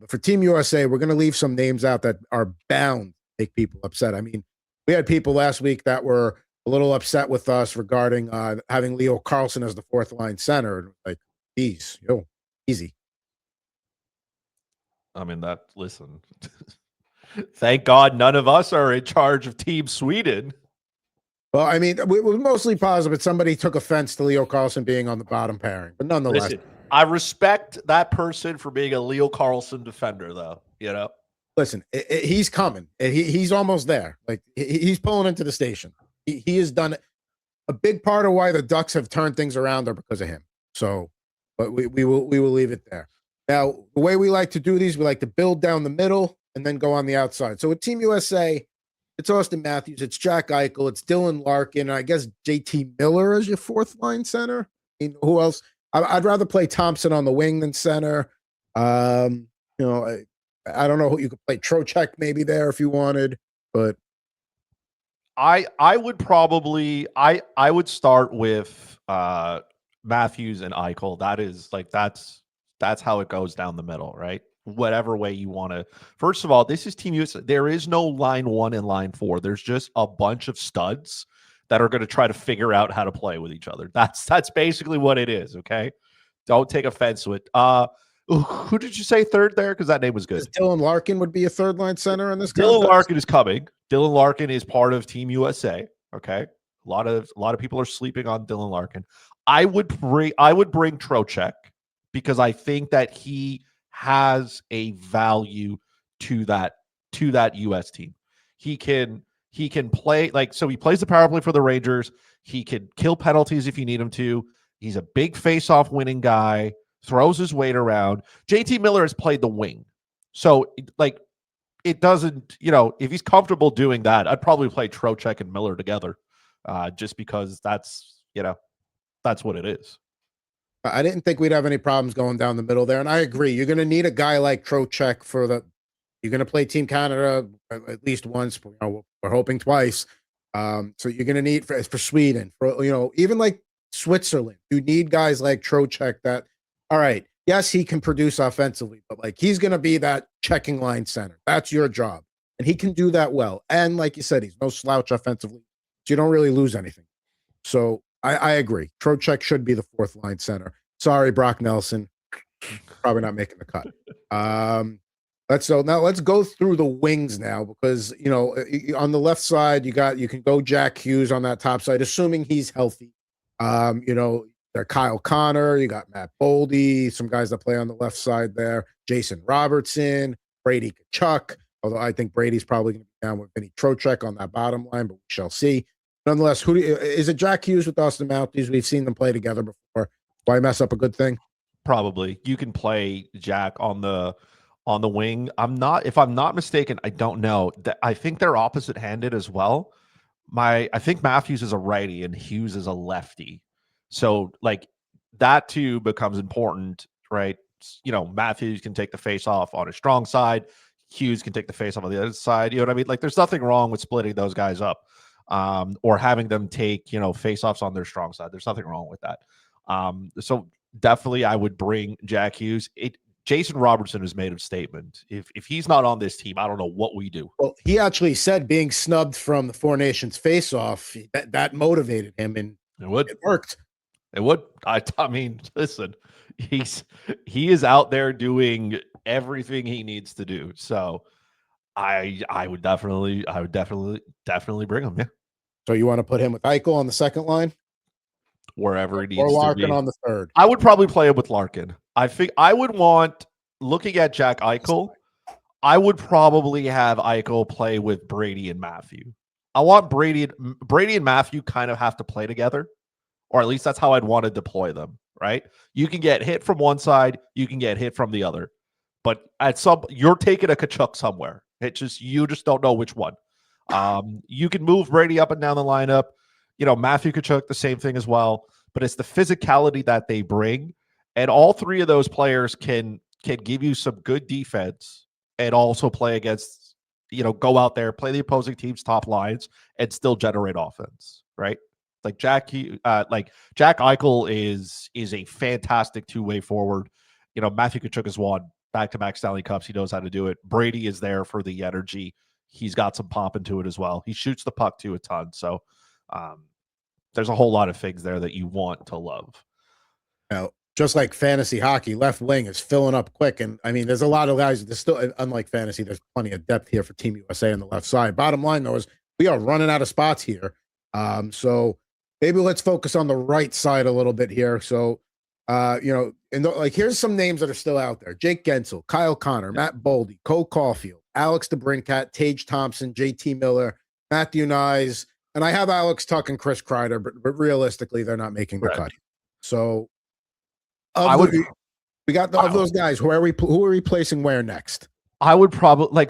But for Team USA, we're going to leave some names out that are bound to make people upset. I mean, we had people last week that were a little upset with us regarding having Leo Carlson as the fourth line center. Like, geez, easy. I mean, listen, thank God none of us are in charge of Team Sweden. Well, I mean, we're mostly positive, but somebody took offense to Leo Carlson being on the bottom pairing. But nonetheless, listen, I respect that person for being a Leo Carlson defender, though. Listen, he's coming. He's almost there. Like he's pulling into the station. He has done a big part of why the Ducks have turned things around are because of him. So, but we will leave it there. Now, the way we like to do these, we like to build down the middle and then go on the outside. So with Team USA, it's Austin Matthews, it's Jack Eichel, it's Dylan Larkin, I guess JT Miller as your fourth line center. I mean, who else? I'd rather play Thompson on the wing than center. I don't know who you could play. Trocheck maybe there if you wanted, but I would probably I would start with Matthews and Eichel. That's how it goes down the middle, right? Whatever way you want to. First of all, this is Team USA. There is no line 1 and line 4. There's just a bunch of studs that are going to try to figure out how to play with each other. That's basically what it is, okay? Don't take offense to it. Who did you say third there? Because that name was good. Dylan Larkin would be a third line center in this. Dylan Larkin is coming. Dylan Larkin is part of Team USA. Okay, a lot of people are sleeping on Dylan Larkin. I would bring Trocheck because I think that he has a value to that US team. He can play so he plays the power play for the Rangers. He can kill penalties if you need him to. He's a big face-off winning guy. Throws his weight around. JT Miller has played the wing. So, it doesn't, if he's comfortable doing that, I'd probably play Trocheck and Miller together just because that's what it is. I didn't think we'd have any problems going down the middle there. And I agree. You're going to need a guy like Trocheck you're going to play Team Canada at least once. We're hoping twice. So you're going to need for Sweden, even like Switzerland, you need guys like Trocheck that, all right, yes, he can produce offensively, but he's going to be that checking line center. That's your job. And he can do that well. And like you said, he's no slouch offensively. So you don't really lose anything. So I agree. Trocheck should be the fourth line center. Sorry, Brock Nelson. Probably not making the cut. Let's go through the wings now because, on the left side, you can go Jack Hughes on that top side, assuming he's healthy. Kyle Connor, you got Matt Boldy, some guys that play on the left side there, Jason Robertson, Brady Tkachuk, although I think Brady's probably going to be down with Vinny Trocheck on that bottom line, but we shall see. Nonetheless, is it Jack Hughes with Austin Matthews? We've seen them play together before. Why mess up a good thing? Probably. You can play Jack on the wing. If I'm not mistaken, I don't know. I think they're opposite-handed as well. I think Matthews is a righty and Hughes is a lefty. So, that too becomes important, right? Matthews can take the face off on his strong side. Hughes can take the face off on the other side. You know what I mean? There's nothing wrong with splitting those guys up or having them take, face offs on their strong side. There's nothing wrong with that. So definitely I would bring Jack Hughes. Jason Robertson has made a statement. If he's not on this team, I don't know what we do. Well, he actually said being snubbed from the Four Nations face-off, that motivated him, and it worked. It would. I mean, listen, he is out there doing everything he needs to do. So I would definitely bring him. Yeah. So you want to put him with Eichel on the second line? Wherever he needs or Larkin to be. On the third. I would probably play him with Larkin. I think I would want, looking at Jack Eichel, I would probably have Eichel play with Brady and Matthew. I want Brady and Matthew kind of have to play together, or at least that's how I'd want to deploy them, right? You can get hit from one side, you can get hit from the other, but you're taking a Tkachuk somewhere. You just don't know which one. You can move Brady up and down the lineup. Matthew Tkachuk, the same thing as well, but it's the physicality that they bring, and all three of those players can give you some good defense and also play against, go out there, play the opposing team's top lines and still generate offense, right? Jack Eichel is a fantastic two-way forward. Matthew Tkachuk has won back-to-back Stanley Cups. He knows how to do it. Brady is there for the energy. He's got some pop into it as well. He shoots the puck too a ton. So there's a whole lot of things there that you want to love. Now, just like fantasy hockey, left wing is filling up quick. And I mean, there's a lot of guys. There's still, unlike fantasy, there's plenty of depth here for Team USA on the left side. Bottom line, though, is we are running out of spots here. So maybe let's focus on the right side a little bit here. So, like here's some names that are still out there: Jake Gensel, Kyle Connor, Matt Boldy, Cole Caulfield, Alex DeBrincat, Tage Thompson, JT Miller, Matthew Nyes, and I have Alex Tuck and Chris Kreider, but realistically, they're not making the cut. So, of those guys, who are we replacing where next? I would probably like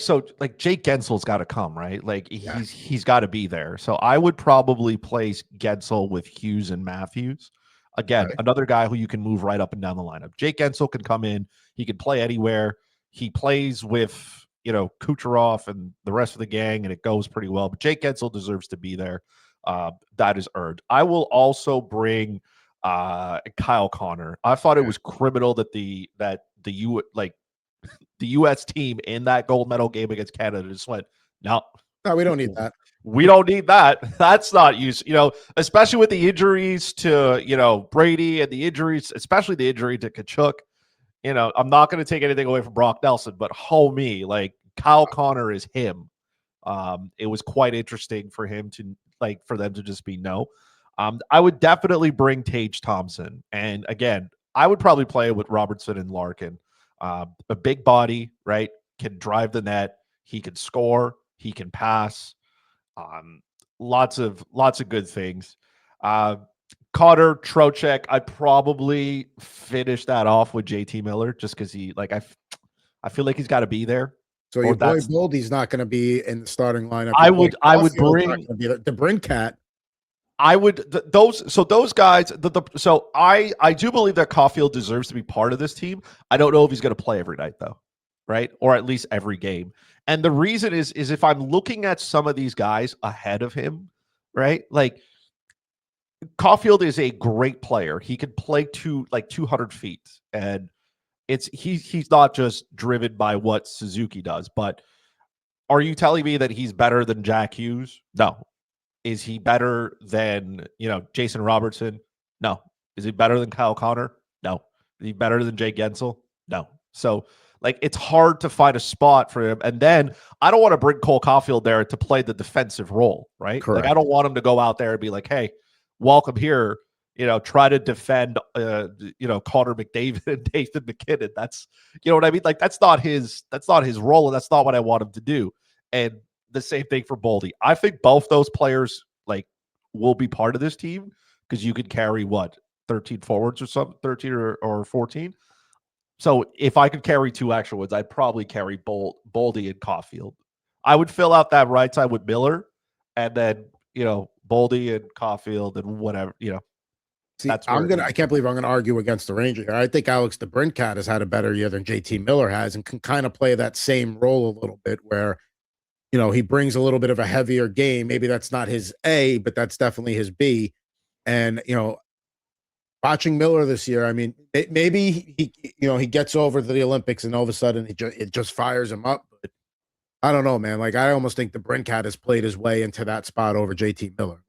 Jake Gensel's got to come, right? Like he's got to be there. So I would probably place Gensel with Hughes and Matthews. Again, another guy who you can move right up and down the lineup. Jake Gensel can come in. He can play anywhere. He plays with, Kucherov and the rest of the gang, and it goes pretty well. But Jake Gensel deserves to be there. That is earned. I will also bring Kyle Connor. I thought it was criminal that the U.S. team in that gold medal game against Canada just went, no, we don't need that. We don't need that. That's not use, especially with the injuries to, Brady and the injuries, especially the injury to Kachuk. I'm not going to take anything away from Brock Nelson, but homie, like Kyle Connor is him. It was quite interesting for him to for them to just be no. I would definitely bring Tage Thompson. And again, I would probably play with Robertson and Larkin. A big body, right? Can drive the net. He can score. He can pass. Lots of good things. Cotter, Trocheck, I'd probably finish that off with JT Miller just because I feel like he's got to be there. So your boy Boldy's not going to be in the starting lineup. I would bring the Brincat. I would those guys. I do believe that Caulfield deserves to be part of this team. I don't know if he's going to play every night though, right? Or at least every game. And the reason is if I'm looking at some of these guys ahead of him, right? Like Caulfield is a great player. He can play 200 feet, and he's not just driven by what Suzuki does. But are you telling me that he's better than Jack Hughes? No. Is he better than, Jason Robertson? No. Is he better than Kyle Connor? No. Is he better than Jake Gensel? No. So, it's hard to find a spot for him. And then I don't want to bring Cole Caulfield there to play the defensive role, right? Correct. I don't want him to go out there and be like, hey, welcome here, try to defend, Connor McDavid and Nathan McKinnon. That's, what I mean? That's not his role, and that's not what I want him to do. And the same thing for Boldy. I think both those players will be part of this team because you could carry 13 forwards or something, 13 or 14. So if I could carry two extra ones, I'd probably carry Boldy and Caulfield. I would fill out that right side with Miller, and then Boldy and Caulfield and whatever. See, I can't believe I'm gonna argue against the Ranger here. I think Alex DeBrincat has had a better year than JT Miller has, and can kind of play that same role a little bit where he brings a little bit of a heavier game. Maybe that's not his A, but that's definitely his B. And, watching Miller this year, I mean, maybe he gets over to the Olympics and all of a sudden it just fires him up. But I don't know, man. I almost think the Brincat has played his way into that spot over JT Miller.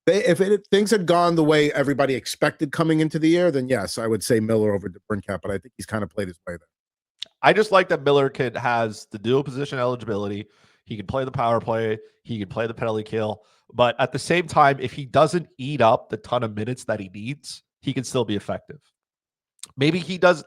If things had gone the way everybody expected coming into the year, then yes, I would say Miller over the Brincat, but I think he's kind of played his way there. I just like that Miller has the dual position eligibility. He can play the power play. He can play the penalty kill. But at the same time, if he doesn't eat up the ton of minutes that he needs, he can still be effective. Maybe he does,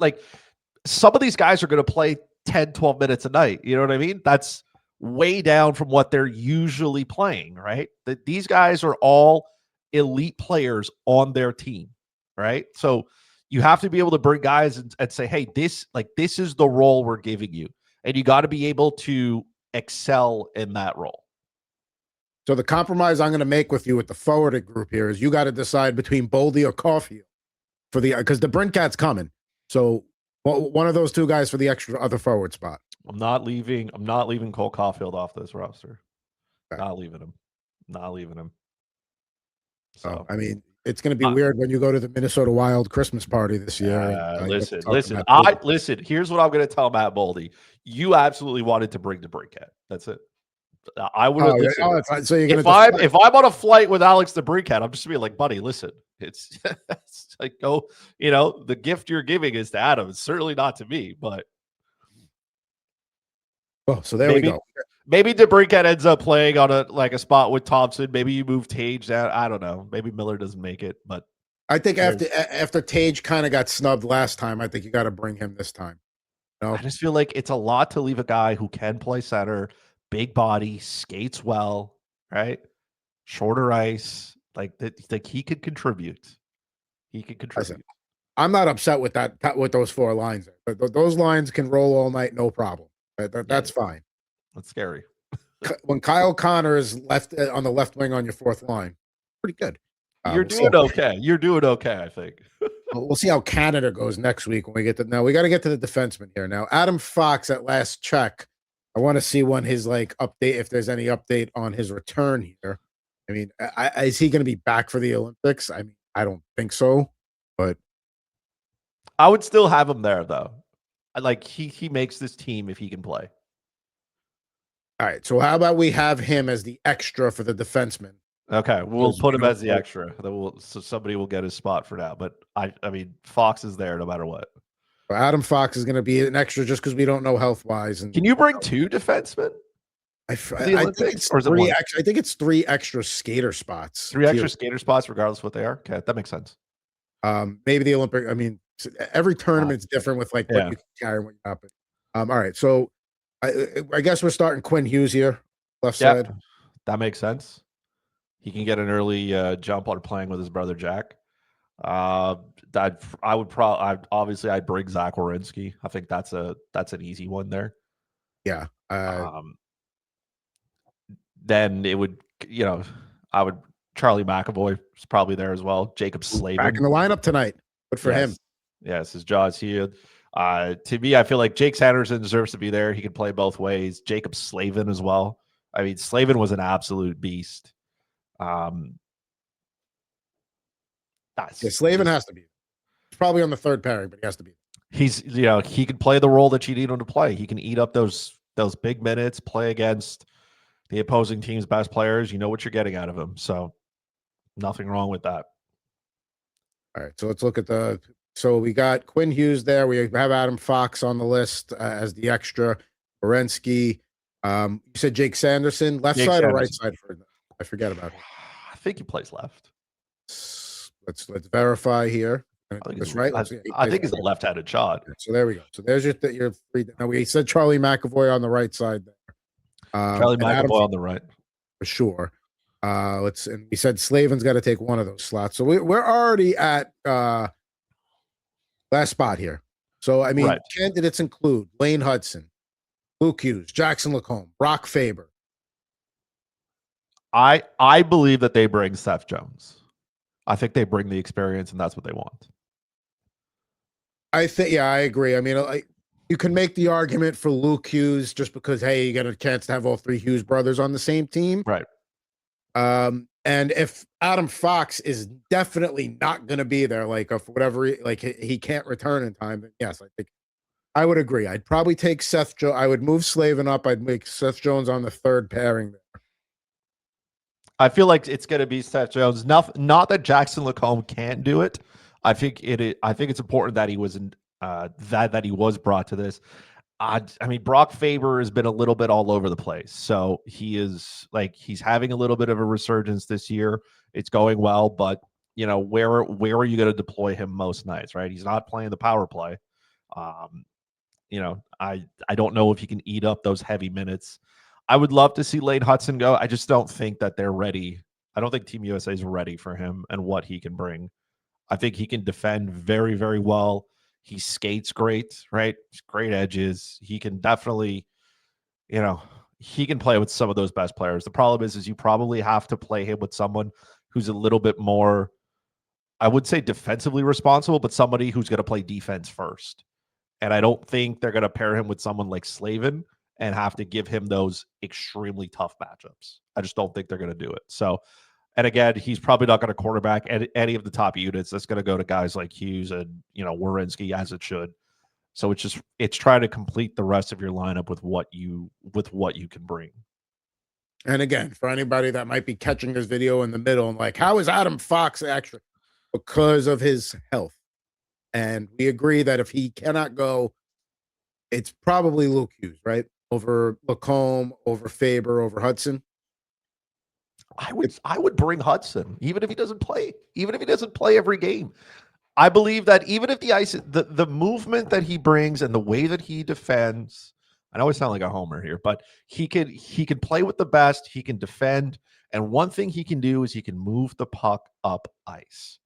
some of these guys are going to play 10, 12 minutes a night. You know what I mean? That's way down from what they're usually playing, right? These guys are all elite players on their team, right? So you have to be able to bring guys and say, hey, this is the role we're giving you. And you got to be able to excel in that role. So the compromise I'm going to make with you with the forwarded group here is you got to decide between Boldy or Caulfield because the Brincat's coming. So one of those two guys for the extra other forward spot. I'm not leaving Cole Caulfield off this roster. Okay. Not leaving him. So I mean, it's going to be weird when you go to the Minnesota Wild Christmas party this year. And, you have to Listen. talk about it. Listen. Here's what I'm going to tell Matt Boldy. You absolutely wanted to bring DeBrincat. That's it. I would have listened. Oh, so you're going If to if I'm on a flight with Alex DeBrincat, I'm just gonna be like, buddy, listen, it's, it's like, go, the gift you're giving is to Adam. It's certainly not to me, but Oh, so there we go. Maybe DeBrincat ends up playing on a spot with Thompson. Maybe you move Tage down. I don't know. Maybe Miller doesn't make it, but I think after Tage kind of got snubbed last time, I think you got to bring him this time. I just feel like it's a lot to leave a guy who can play center, big body, skates well, right? Shorter ice, like he could contribute. He could contribute. Listen, I'm not upset with with those 4 lines. Those lines can roll all night, no problem. That's fine. That's scary. When Kyle Connor is left on the left wing on your 4th line, pretty good. You're doing okay. You're doing okay, I think. We'll see how Canada goes next week when we get to. Now we got to get to the defenseman here. Now Adam Fox at last check. I want to see when his update, if there's any update on his return here. I mean, is he going to be back for the Olympics? I mean, I don't think so, but I would still have him there though. He makes this team if he can play. All right. So how about we have him as the extra for the defenseman? Okay, we'll put him as the extra. So somebody will get his spot for now. But I mean, Fox is there no matter what. So Adam Fox is going to be an extra just because we don't know health wise. And can you bring 2 defensemen? I think it's or is it 3 1? I think it's 3 extra skater spots. 3 extra skater spots, regardless of what they are. Okay, that makes sense. Maybe the Olympic. I mean, every tournament's different with what you can carry and what you not. All right, so I guess we're starting Quinn Hughes here, left side. That makes sense. He can get an early jump on playing with his brother Jack. I'd bring Zach Werenski. I think that's an easy one there. Yeah. Then it would, I would. Charlie McAvoy is probably there as well. Jacob Slavin back in the lineup tonight. Good for him. Yes, his jaw's here. To me, I feel like Jake Sanderson deserves to be there. He can play both ways. Jacob Slavin as well. I mean, Slavin was an absolute beast. Slavin has to be. He's probably on the 3rd pairing, but he has to be. He's, he can play the role that you need him to play. He can eat up those big minutes, play against the opposing team's best players. You know what you're getting out of him. So nothing wrong with that. All right, so let's look at so we got Quinn Hughes there. We have Adam Fox on the list as the extra. Werenski. You said Jake Sanderson, left side or right side? I forget about him. I think he plays left. Let's verify here. I think right. I think he's a left-handed shot. So there we go. So there's your 3. Now we said Charlie McAvoy on the right side there. Charlie McAvoy on the right for sure. And we said Slavin's got to take one of those slots. So we're already at last spot here. So I mean, candidates include Lane Hudson, Luke Hughes, Jackson Lacombe, Brock Faber. I believe that they bring Seth Jones. I think they bring the experience, and that's what they want. I think, I agree. I mean, you can make the argument for Luke Hughes just because, hey, you got a chance to have all 3 Hughes brothers on the same team. Right. And if Adam Fox is definitely not going to be there, for whatever, he can't return in time, then yes, I think I would agree. I'd probably take Seth Jones. I would move Slavin up. I'd make Seth Jones on the 3rd pairing there. I feel like it's going to be Seth Jones. Not that Jackson Lacombe can't do it. I think it's important that he was that he was brought to this. I mean, Brock Faber has been a little bit all over the place. So he's having a little bit of a resurgence this year. It's going well, but where are you going to deploy him most nights, right? He's not playing the power play. I don't know if he can eat up those heavy minutes. I would love to see Lane Hudson go. I just don't think that they're ready. I don't think Team USA is ready for him and what he can bring. I think he can defend very, very well. He skates great, right? Great edges. He can definitely, he can play with some of those best players. The problem is you probably have to play him with someone who's a little bit more, I would say defensively responsible, but somebody who's going to play defense first. And I don't think they're going to pair him with someone like Slavin and have to give him those extremely tough matchups. I just don't think they're going to do it. So And again, he's probably not going to quarterback any of the top units. That's going to go to guys like Hughes and Werenski, as it should. So it's trying to complete the rest of your lineup with what you can bring. And again, for anybody that might be catching this video in the middle and like, how is Adam Fox extra? Because of his health. And we agree that if he cannot go, it's probably Luke Hughes, right? Over Lacombe, over Faber, over Hudson. I would bring Hudson, even if he doesn't play every game. I believe that even if the movement that he brings and the way that he defends, I know I sound like a homer here, but he can play with the best, he can defend, and one thing he can do is he can move the puck up ice.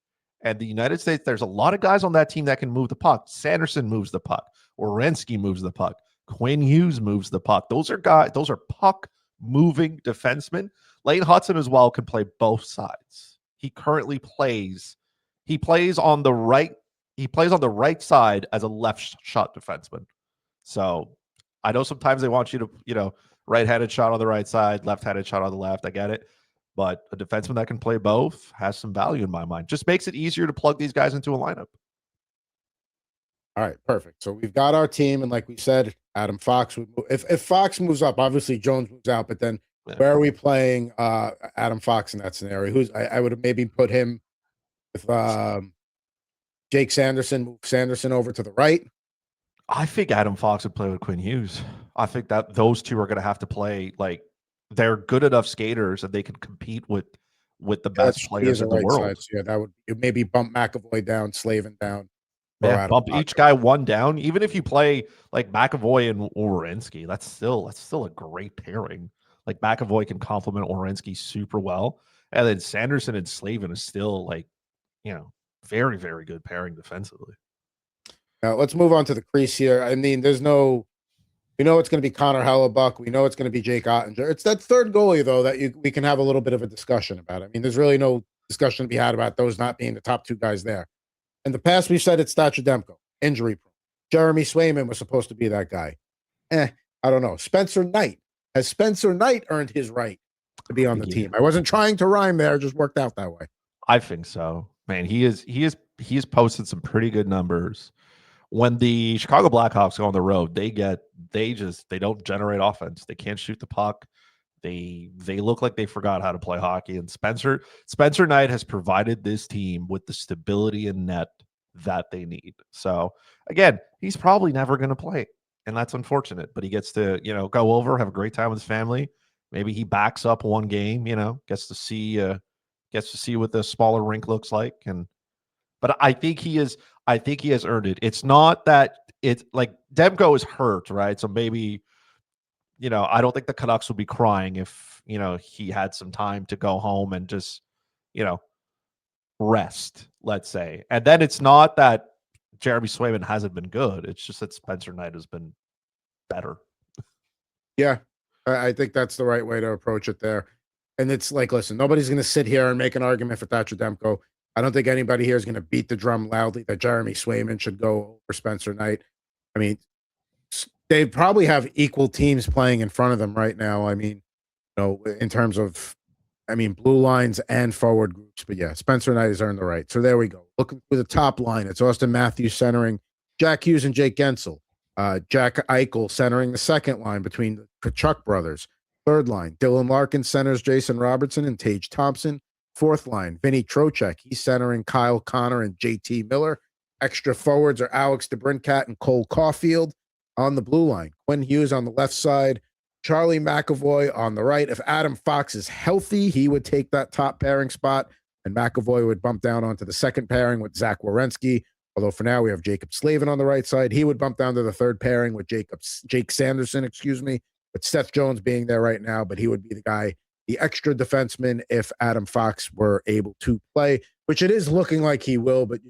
And the United States, there's a lot of guys on that team that can move the puck. Sanderson moves the puck. Werenski moves the puck. Quinn Hughes moves the puck. Those are puck moving defensemen. Lane Hudson as well can play both sides. He currently plays on the right. He plays on the right side as a left shot defenseman. So I know sometimes they want you to, right-handed shot on the right side, left-handed shot on the left. I get it. But a defenseman that can play both has some value in my mind. Just makes it easier to plug these guys into a lineup. All right, perfect. So we've got our team, and like we said, Adam Fox would move. If Fox moves up, obviously Jones moves out, but then where are we playing Adam Fox in that scenario? I would have maybe put him with Jake Sanderson, move Sanderson over to the right. I think Adam Fox would play with Quinn Hughes. I think that those two are going to have to play. Like, they're good enough skaters that they can compete with the best players in the world. Side, so yeah, that would maybe bump McAvoy down, Slavin down. Yeah, bump each guy one down. Even if you play like McAvoy and Werenski, that's still a great pairing. Like, McAvoy can complement Werenski super well, and then Sanderson and Slavin is still very, very good pairing defensively. Now let's move on to the crease here. I mean, we know it's going to be Connor Hellebuck. We know it's going to be Jake Ottinger. It's that third goalie, though, that we can have a little bit of a discussion about. I mean, there's really no discussion to be had about those not being the top two guys there. In the past, we've said it's Thatcher Demko, injury prone. Jeremy Swayman was supposed to be that guy. I don't know. Spencer Knight. Has Spencer Knight earned his right to be on the team? I wasn't trying to rhyme there. It just worked out that way. I think so. Man, he has posted some pretty good numbers. When the Chicago Blackhawks go on the road, they don't generate offense. They can't shoot the puck. They look like they forgot how to play hockey. And Spencer Knight has provided this team with the stability in net that they need. So again, he's probably never going to play, and that's unfortunate. But he gets to go over, have a great time with his family. Maybe he backs up one game. Gets to see what the smaller rink looks like. But I think he has earned it. It's not that it's like Demko is hurt, right? So maybe, I don't think the Canucks would be crying if, he had some time to go home and just, rest, let's say. And then it's not that Jeremy Swayman hasn't been good. It's just that Spencer Knight has been better. Yeah, I think that's the right way to approach it there. And it's like, listen, nobody's going to sit here and make an argument for Thatcher Demko. I don't think anybody here is going to beat the drum loudly that Jeremy Swayman should go over Spencer Knight. I mean, they probably have equal teams playing in front of them right now. I mean, in terms of, blue lines and forward groups. But yeah, Spencer Knight has earned the right. So there we go. Looking for the top line, it's Austin Matthews centering Jack Hughes and Jake Gensel. Jack Eichel centering the second line between the Kachuk brothers. Third line, Dylan Larkin centers Jason Robertson and Tage Thompson. Fourth line, Vinny Trocheck. He's centering Kyle Connor and JT Miller. Extra forwards are Alex DeBrincat and Cole Caulfield on the blue line. Quinn Hughes on the left side. Charlie McAvoy on the right. If Adam Fox is healthy, he would take that top pairing spot, and McAvoy would bump down onto the second pairing with Zach Werenski. Although for now we have Jacob Slavin on the right side. He would bump down to the third pairing with Jake Sanderson, with Seth Jones being there right now, but he would be the guy, the extra defenseman, if Adam Fox were able to play, which it is looking like he will, but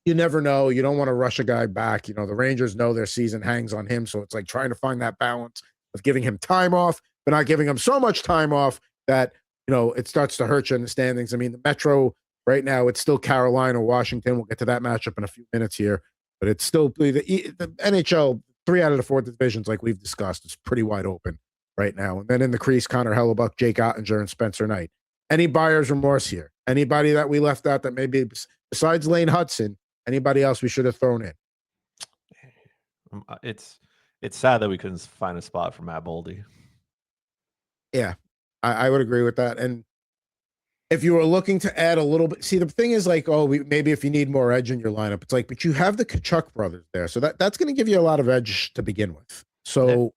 you never know. You don't want to rush a guy back. The Rangers know their season hangs on him, so it's like trying to find that balance of giving him time off, but not giving him so much time off that, it starts to hurt you in the standings. I mean, the Metro right now, it's still Carolina, Washington. We'll get to that matchup in a few minutes here, but it's still the NHL, 3 out of the 4 divisions, like we've discussed, is pretty wide open right now. And then in the crease, Connor Hellebuck, Jake Ottinger, and Spencer Knight. any buyer's remorse here? Anybody that we left out that maybe besides Lane Hudson, anybody else we should have thrown in? It's sad that we couldn't find a spot for Matt Boldy. Yeah, I would agree with that. And if you were looking to add a little bit, see, the thing is like, oh, maybe if you need more edge in your lineup, it's like, but you have the Kachuk brothers there, so that's going to give you a lot of edge to begin with. So,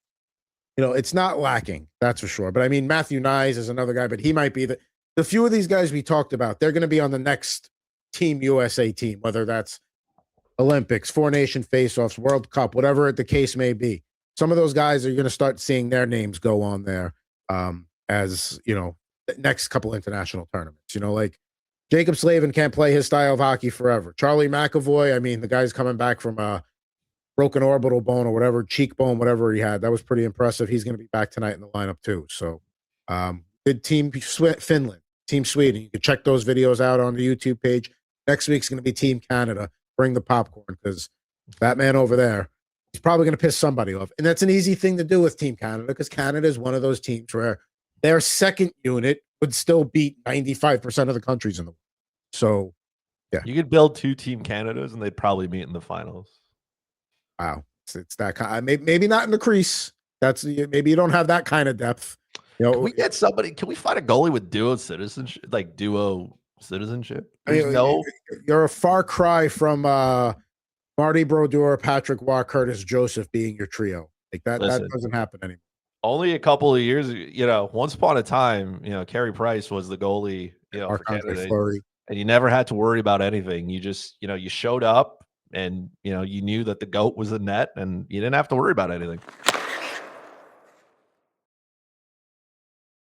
it's not lacking, that's for sure. But I mean, Matthew Nyes is another guy, but he might be the few of these guys we talked about. They're going to be on the next Team USA team, whether that's Olympics, Four Nation Face-Offs, World Cup, whatever the case may be. Some of those guys are going to start seeing their names go on there, as the next couple international tournaments. Like Jacob Slavin can't play his style of hockey forever. Charlie McAvoy, I mean, the guy's coming back from a broken orbital bone or whatever, cheekbone, whatever he had. That was pretty impressive. He's going to be back tonight in the lineup too. So, good Team Finland, Team Sweden. You can check those videos out on the YouTube page. Next week's going to be Team Canada. Bring the popcorn, because that man over there, he's probably going to piss somebody off. And that's an easy thing to do with Team Canada, because Canada is one of those teams where their second unit would still beat 95% of the countries in the world. So, yeah. You could build 2 Team Canadas and they'd probably meet in the finals. Wow. It's that kind. Maybe not in the crease. Maybe you don't have that kind of depth. Can we get somebody? Can we find a goalie with duo citizenship? I mean, you're a far cry from Marty Brodeur, Patrick Waugh, Curtis Joseph being your trio. Like that doesn't happen anymore. Only a couple of years, once upon a time, Carey Price was the goalie, for Canada, and you never had to worry about anything. You just, you showed up and, you knew that the GOAT was the net, and you didn't have to worry about anything.